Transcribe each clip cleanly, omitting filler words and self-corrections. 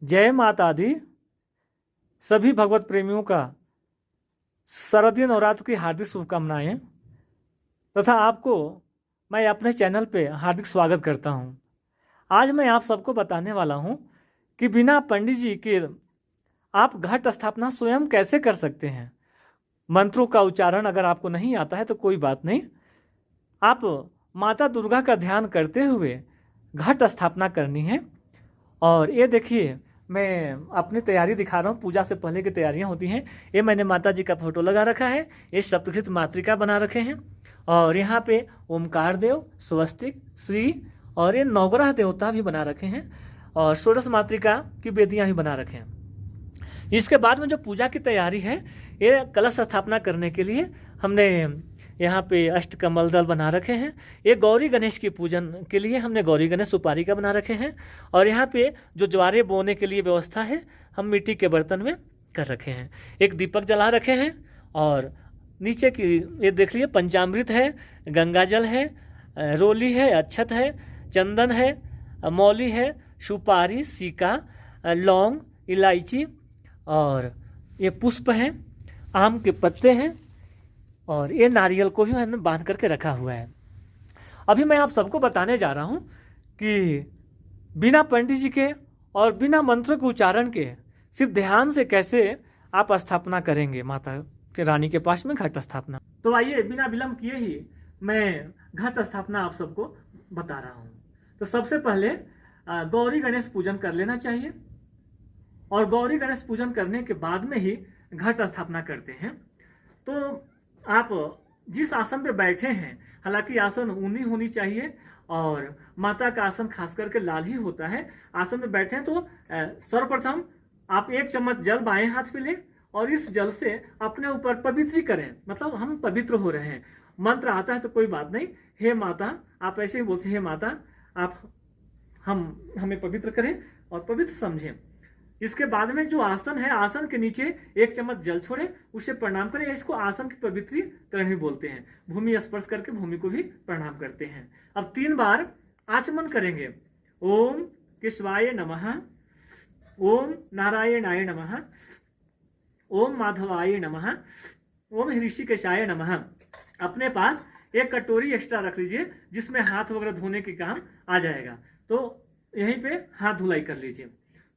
जय माता दी। सभी भगवत प्रेमियों का शारदीय नवरात्र की हार्दिक शुभकामनाएं तथा आपको मैं अपने चैनल पे हार्दिक स्वागत करता हूं। आज मैं आप सबको बताने वाला हूं कि बिना पंडित जी के आप घट स्थापना स्वयं कैसे कर सकते हैं। मंत्रों का उच्चारण अगर आपको नहीं आता है तो कोई बात नहीं, आप माता दुर्गा का ध्यान करते हुए घट स्थापना करनी है। और ये देखिए, मैं अपनी तैयारी दिखा रहा हूँ। पूजा से पहले की तैयारियाँ होती हैं। ये मैंने माता जी का फोटो लगा रखा है, ये सप्तकृत मातृका बना रखे हैं, और यहाँ पे ओमकार देव, स्वस्तिक, श्री और ये नवग्रह देवता भी बना रखे हैं, और षोडश मातृका की वेदियाँ भी बना रखे हैं। इसके बाद में जो पूजा की तैयारी है, ये कलश स्थापना करने के लिए हमने यहाँ पे अष्टकमल दल बना रखे हैं। ये गौरी गणेश की पूजन के लिए हमने गौरी गणेश सुपारी का बना रखे हैं। और यहाँ पे जो ज्वारे बोने के लिए व्यवस्था है, हम मिट्टी के बर्तन में कर रखे हैं। एक दीपक जला रखे हैं, और नीचे की ये देख लीजिए, पंचामृत है, गंगा जल है, रोली है, अक्षत है, चंदन है, मौली है, सुपारी, सिक्का, लौंग, इलायची, और ये पुष्प हैं, आम के पत्ते हैं, और ये नारियल को भी हमने बांध करके रखा हुआ है। अभी मैं आप सबको बताने जा रहा हूँ कि बिना पंडित जी के और बिना मंत्र के उच्चारण के सिर्फ ध्यान से कैसे आप स्थापना करेंगे माता के रानी के पास में घट स्थापना। तो आइए, बिना विलंब किए ही मैं घट स्थापना आप सबको बता रहा हूँ। तो सबसे पहले गौरी गणेश पूजन कर लेना चाहिए, और गौरी गणेश पूजन करने के बाद में ही घट स्थापना करते हैं। तो आप जिस आसन पे बैठे हैं, हालांकि आसन ऊनी होनी चाहिए, और माता का आसन खास करके लाल ही होता है। आसन में बैठे हैं तो सर्वप्रथम आप 1 चम्मच जल बाएं हाथ में लें, और इस जल से अपने ऊपर पवित्र करें, मतलब हम पवित्र हो रहे हैं। मंत्र आता है तो कोई बात नहीं, हे माता, आप ऐसे ही बोलते, हे माता आप हमें पवित्र करें और पवित्र समझें। इसके बाद में जो आसन है, आसन के नीचे 1 चम्मच जल छोड़े, उसे प्रणाम करें। इसको आसन की पवित्रीकरण भी बोलते हैं। भूमि स्पर्श करके भूमि को भी प्रणाम करते हैं। अब 3 बार आचमन करेंगे। ओम केशवाय नमः, ओम नारायणाय नमः, ओम माधवाय नमः, ओम ऋषिकेशाय नमः। अपने पास एक कटोरी एक्स्ट्रा रख लीजिए, जिसमें हाथ वगैरह धोने के काम आ जाएगा। तो यहीं पे हाथ धुलाई कर लीजिए।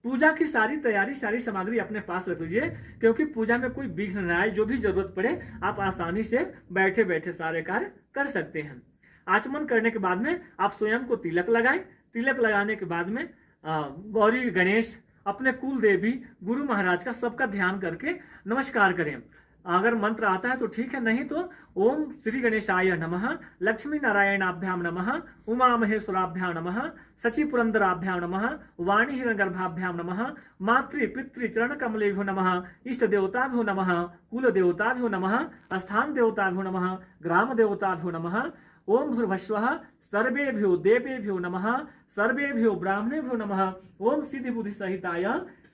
पूजा की सारी तैयारी, सारी सामग्री अपने पास रख लीजिए, क्योंकि पूजा में कोई विघ्न न आए। जो भी जरूरत पड़े आप आसानी से बैठे बैठे सारे कार्य कर सकते हैं। आचमन करने के बाद में आप स्वयं को तिलक लगाएं। तिलक लगाने के बाद में गौरी गणेश, अपने कुल देवी, गुरु महाराज का सबका ध्यान करके नमस्कार करें। अगर मंत्र आता है तो ठीक है, नहीं तो ओम श्री गणेशाय नमः, लक्ष्मी नारायणाभ्याम नमः, उमा महेश्वराभ्याम नमः, सची पुरंदराभ्याम नमः, वाणी हिरण्यगर्भाभ्याम नमः, मातृ पितृ चरण कमलेभ्यो नमः, इष्ट देवताभ्यो नमः, कुल देवताभ्यो नमः, स्थान देवताभ्यो नमः, ग्राम देवताभ्यो नमः। ओम भूर्भुवः सर्वेभ्यो देवेभ्यो नमः, सर्वेभ्यो ब्राह्मणेभ्यो नमः। ओम सिद्धि बुद्धि सहिताय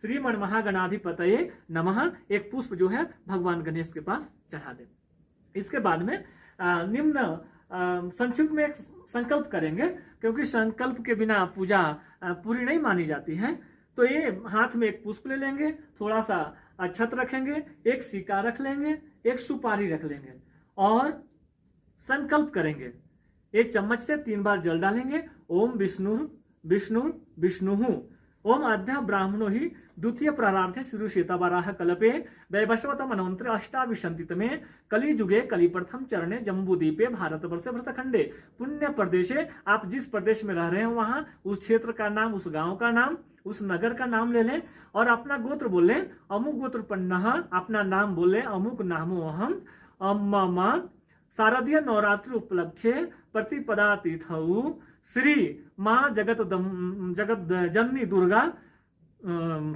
श्रीमन महागणाधिपतये नमः। एक पुष्प जो है भगवान गणेश के पास चढ़ा दें। इसके बाद में निम्न संक्षिप्त में एक संकल्प करेंगे, क्योंकि संकल्प के बिना पूजा पूरी नहीं मानी जाती है। तो ये हाथ में एक पुष्प ले लेंगे, थोड़ा सा अक्षत रखेंगे, एक सिक्का रख लेंगे, एक सुपारी रख लेंगे, और संकल्प करेंगे। 1 चम्मच से 3 बार जल डालेंगे। ओम विष्णु विष्णु विष्णु, ओम अद्य ब्राह्मणो ही द्वितीय प्रारार्थे श्री श्वेतावराह कल्पे वैवस्वत मनवंतर अष्टाविंशतितमे कली जुगे कली प्रथम चरणे जम्बूद्वीपे भारतवर्ष भरतखंडे पुण्य प्रदेशे। आप जिस प्रदेश में रह रहे हैं वहां उस क्षेत्र का नाम, उस गांव का नाम, उस नगर का नाम ले लें, और अपना गोत्र बोल लें। अमुक गोत्र पन्ना, अपना नाम बोले, अमुक नामो अहम अम्मा शारदीय नवरात्रि उपलक्ष्ये प्रतिपदा तिथौ श्री माँ जगत जननी दुर्गा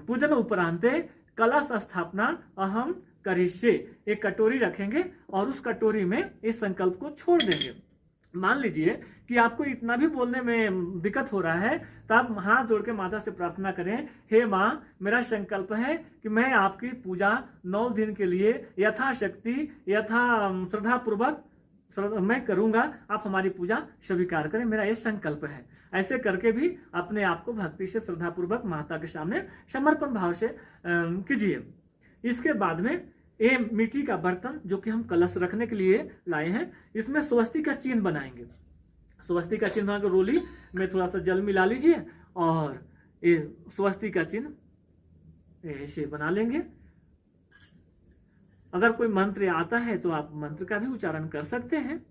पूजन उपरांते कलश स्थापना अहम करिष्ये। एक कटोरी रखेंगे, और उस कटोरी में इस संकल्प को छोड़ देंगे। मान लीजिए कि आपको इतना भी बोलने में दिक्कत हो रहा है, तो आप हाथ जोड़ के माता से प्रार्थना करें, हे माँ, मेरा संकल्प है कि मैं आपकी पूजा 9 दिन के लिए यथाशक्ति, यथा श्रद्धा पूर्वक मैं करूँगा, आप हमारी पूजा स्वीकार करें, मेरा ये संकल्प है। ऐसे करके भी अपने आप को भक्ति से श्रद्धापूर्वक माता के सामने समर्पण भाव से कीजिए। इसके बाद में ये मिट्टी का बर्तन जो कि हम कलश रखने के लिए लाए हैं, इसमें स्वस्तिक का चिन्ह बनाएंगे। स्वस्तिक का चिन्ह को रोली में थोड़ा सा जल मिला लीजिए और ये स्वस्तिक का चिन्ह ऐसे बना लेंगे। अगर कोई मंत्र आता है तो आप मंत्र का भी उच्चारण कर सकते हैं।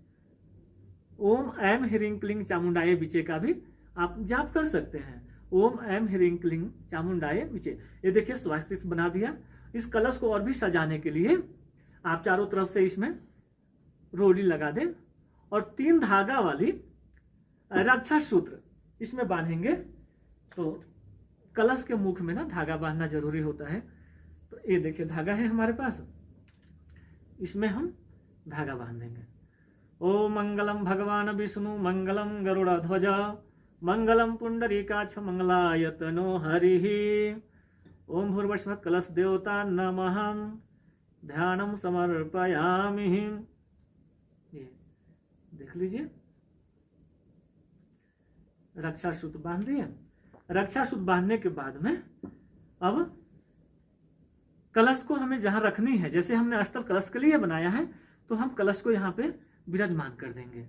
ओम ऐम ह्रीं क्लीं चामुंडाय विचे का भी आप जाप कर सकते हैं। ओम ऐम ह्रीं क्लीं चामुंडाय विचे। ये देखिए स्वस्तिक बना दिया। इस कलश को और भी सजाने के लिए आप चारों तरफ से इसमें रोली लगा दें और 3 धागा वाली रक्षा सूत्र इसमें बांधेंगे। तो कलश के मुख में ना धागा बांधना जरूरी होता है। तो ये देखिए धागा है हमारे पास, इसमें हम धागा बांध देंगे। ओम मंगलम भगवान विष्णु मंगलम गरुड़ध्वज मंगलम पुंडरीकाक्ष मंगलायतनो हरिः। ओम भूर्भुवस्सुः कलश देवता नमः ध्यानम समर्पयामि। ये देख लीजिए, रक्षा सूत्र बांध दिए। रक्षा सूत्र बांधने के बाद में अब कलश को हमें जहां रखनी है, जैसे हमने अस्तर कलश के लिए बनाया है, तो हम कलश को यहाँ पे विराजमान कर देंगे।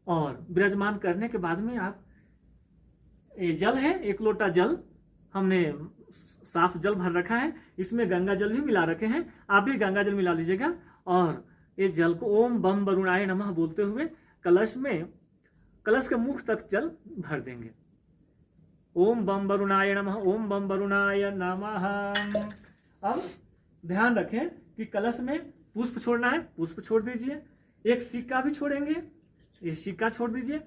और विराजमान करने के बाद में आप ये जल है, 1 लोटा जल हमने साफ जल भर रखा है, इसमें गंगा जल भी मिला रखे हैं, आप भी गंगा जल मिला लीजिएगा। और ये जल को ओम बम वरुणाय नमः बोलते हुए कलश में, कलश के मुख तक जल भर देंगे। ओम बम वरुणाय नमः, ओम बम वरुणाय नमः। अब ध्यान रखें कि कलश में पुष्प छोड़ना है, पुष्प छोड़ दीजिए। एक सिक्का भी छोड़ेंगे, ये सिक्का छोड़ दीजिए।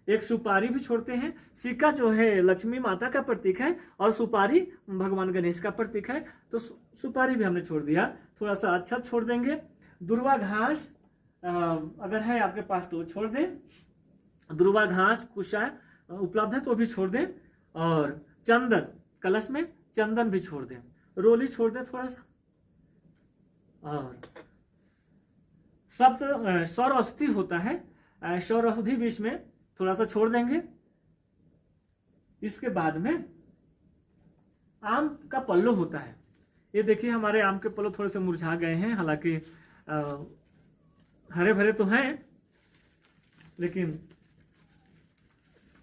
एक सुपारी भी छोड़ते हैं। सिक्का जो है लक्ष्मी माता का प्रतीक है और सुपारी भगवान गणेश का प्रतीक है, तो सुपारी भी हमने छोड़ दिया। थोड़ा सा अच्छा छोड़ देंगे। दुर्वा घास अगर है आपके पास तो छोड़ दें, दुर्वा घास कुशा उपलब्ध है तो भी छोड़ दें। और चंदन, कलश में चंदन भी छोड़ दें, रोली छोड़ दें थोड़ा सा। और सप्त सौर औषधि होता है, सौर औषधि भी इसमें थोड़ा सा छोड़ देंगे। इसके बाद में आम का पल्लो होता है। ये देखिए हमारे आम के पल्लो थोड़े से मुरझा गए हैं, हालांकि हरे भरे तो हैं, लेकिन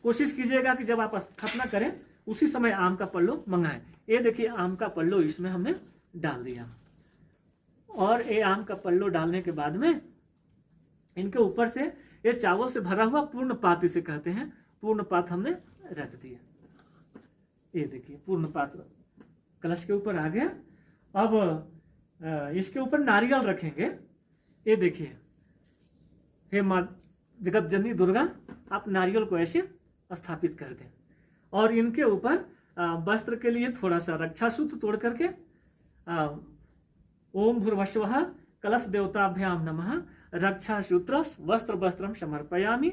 कोशिश कीजिएगा कि जब आप स्थापना करें उसी समय आम का पल्लो मंगाएं। ये देखिए आम का पल्लो इसमें हमने डाल दिया। और ये आम का पल्लो डालने के बाद में इनके ऊपर से ये चावल से भरा हुआ पूर्ण पात्र इसे कहते हैं, पूर्ण पात्र हमने रख दिया। ये देखिए पूर्ण पात्र कलश के ऊपर आ गया। अब इसके ऊपर नारियल रखेंगे। ये देखिए, हे माँ जगत जननी दुर्गा, आप नारियल को ऐसे स्थापित कर दें। और इनके ऊपर वस्त्र के लिए थोड़ा सा रक्षा सूत्र तोड़ करके ओम भूर्भुवस्सुः कलश देवताभ्याम नमः रक्षा सूत्र वस्त्र वस्त्रम समर्पयामि।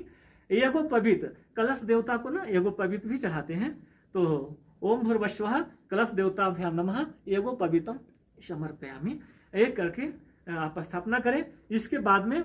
यज्ञोपवीत, कलश देवता को ना यज्ञोपवीत भी चढ़ाते हैं, तो ओम भूर्भुवस्सुः कलश देवताभ्याम नमः यज्ञोपवीतम समर्पयामि। एक करके आप स्थापना करें। इसके बाद में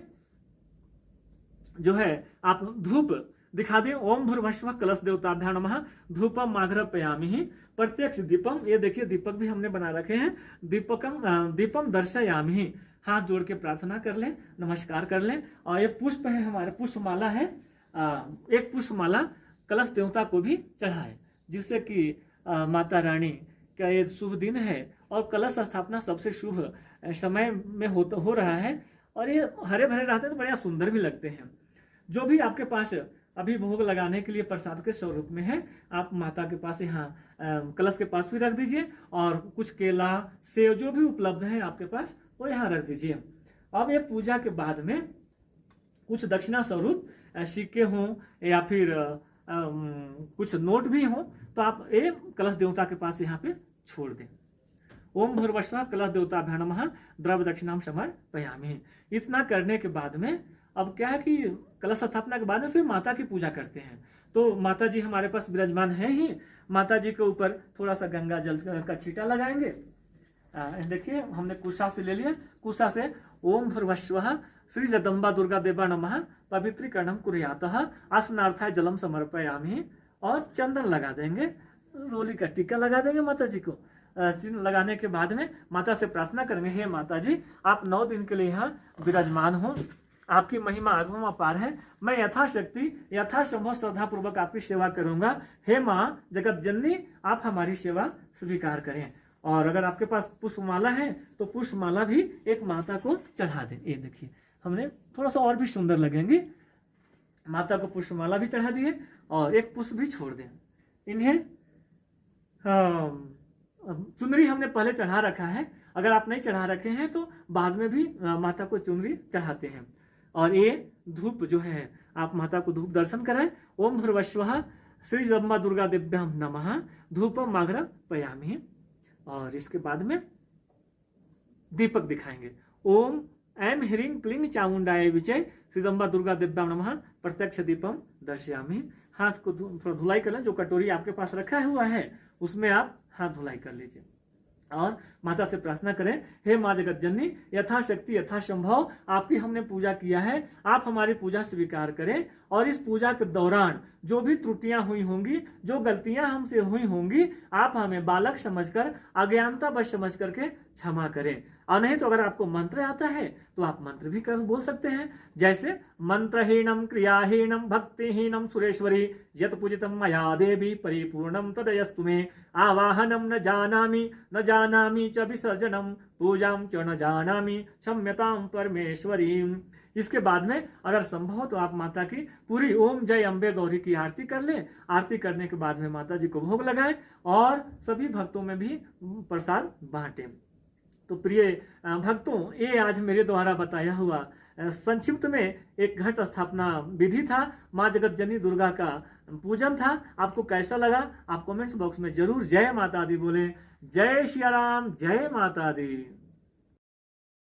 जो है आप धूप दिखा दें। ओम भूर्भुवस्सुः कलश देवताभ्याम नमः धूपम माघ्रपयामि। प्रत्यक्ष दीपम, ये देखिए दीपक भी हमने बना रखे हैं। दीपम दर्शयामि। हाथ जोड़ के प्रार्थना कर लें, नमस्कार कर लें। और ये पुष्प है हमारे, पुष्पमाला है, एक पुष्पमाला कलश देवता को भी चढ़ाए, जिससे कि माता रानी का ये शुभ दिन है और कलश स्थापना सबसे शुभ समय में हो रहा है। और ये हरे भरे रहते हैं तो बड़े सुंदर भी लगते हैं। जो भी आपके पास अभी भोग लगाने के लिए प्रसाद के स्वरूप में है, आप माता के पास यहाँ कलश के पास भी रख दीजिए। और कुछ केला सेव जो भी उपलब्ध है आपके पास वो यहाँ रख दीजिए। अब ये पूजा के बाद में कुछ दक्षिणा स्वरूप सिक्के हों या फिर कुछ नोट भी हों, तो आप ये कलश देवता के पास यहाँ पे छोड़ दें। ओम भूर्भुवस्सुः कलश देवताभ्याम नमः द्रव्य दक्षिणाम समर्पयामि। इतना करने के बाद में अब क्या है कि कलश स्थापना के बाद में फिर माता की पूजा करते हैं। तो माता जी हमारे पास विराजमान है ही। माता जी के ऊपर थोड़ा सा गंगा जल का छींटा लगाएंगे। देखिए हमने कुशा से ले लिया। कुशा से ओम भूर्भुवस्सुः श्री जगदम्बा दुर्गा देवा नमः पवित्रीकरणम कुर्यातः आसनार्थाय जलम समर्पयामि। और चंदन लगा देंगे, रोली का टीका लगा देंगे माता जी को। चिन्ह लगाने के बाद में माता से प्रार्थना करेंगे, हे माता जी आप 9 दिन के लिए यहाँ विराजमान हो, आपकी महिमा अगम अपार है, मैं यथाशक्ति यथासंभव श्रद्धा पूर्वक आपकी सेवा करूंगा। हे माँ जगत जननी आप हमारी सेवा स्वीकार करें। और अगर आपके पास पुष्पमाला है तो पुष्पमाला भी एक माता को चढ़ा दें। ये देखिए हमने थोड़ा सा और भी सुंदर लगेंगे, माता को पुष्पमाला भी चढ़ा दिए और एक पुष्प भी छोड़ दें। इन्हें चुनरी हमने पहले चढ़ा रखा है, अगर आप नहीं चढ़ा रखे हैं तो बाद में भी माता को चुनरी चढ़ाते हैं। और ये धूप जो है आप माता को धूप दर्शन कराएं। ओम भूर्भुवस्सुवः श्री जगदम्बा दुर्गा देव्याम नमः धूपम माघ्रापयामि। और इसके बाद में दीपक दिखाएंगे। ओम ऐं ह्रीं क्लीं चामुंडाय विजय श्री जगदम्बा दुर्गा देव्याम नमः प्रत्यक्ष दीपम दर्शयामि। हाथ को थोड़ा धुलाई कर लें, जो कटोरी आपके पास रखा हुआ है उसमें आप हाथ धुलाई कर लीजिए और माता से प्रार्थना करें, हे माँ जगत जननी यथाशक्ति यथासंभव आपकी हमने पूजा किया है, आप हमारी पूजा स्वीकार करें। और इस पूजा के दौरान जो भी त्रुटियां हुई होंगी, जो गलतियां हमसे हुई होंगी, आप हमें बालक समझकर अज्ञानता बस समझ करके क्षमा करें। और नहीं तो अगर आपको मंत्र आता है तो आप मंत्र भी कर बोल सकते हैं, जैसे मंत्रहीनम क्रियाहीनम भक्तिहीनम सुरेश्वरी यत पूजितम मया देवी परिपूर्णम तदयस्तु मे आवाहनम न जानामि च विसर्जनम पूजाम च न जानामि क्षम्यताम परमेश्वरी। इसके बाद में अगर संभव हो तो आप माता की पूरी ओम जय अम्बे गौरी की आरती कर लें। आरती करने के बाद में माता जी को भोग लगाएं और सभी भक्तों में भी प्रसाद बांटें। तो प्रिय भक्तों, ये आज मेरे द्वारा बताया हुआ संक्षिप्त में एक घट स्थापना विधि था, माँ जगत जननी दुर्गा का पूजन था। आपको कैसा लगा आप कमेंट्स बॉक्स में जरूर जय माता दी बोले। जय श्री राम, जय माता दी।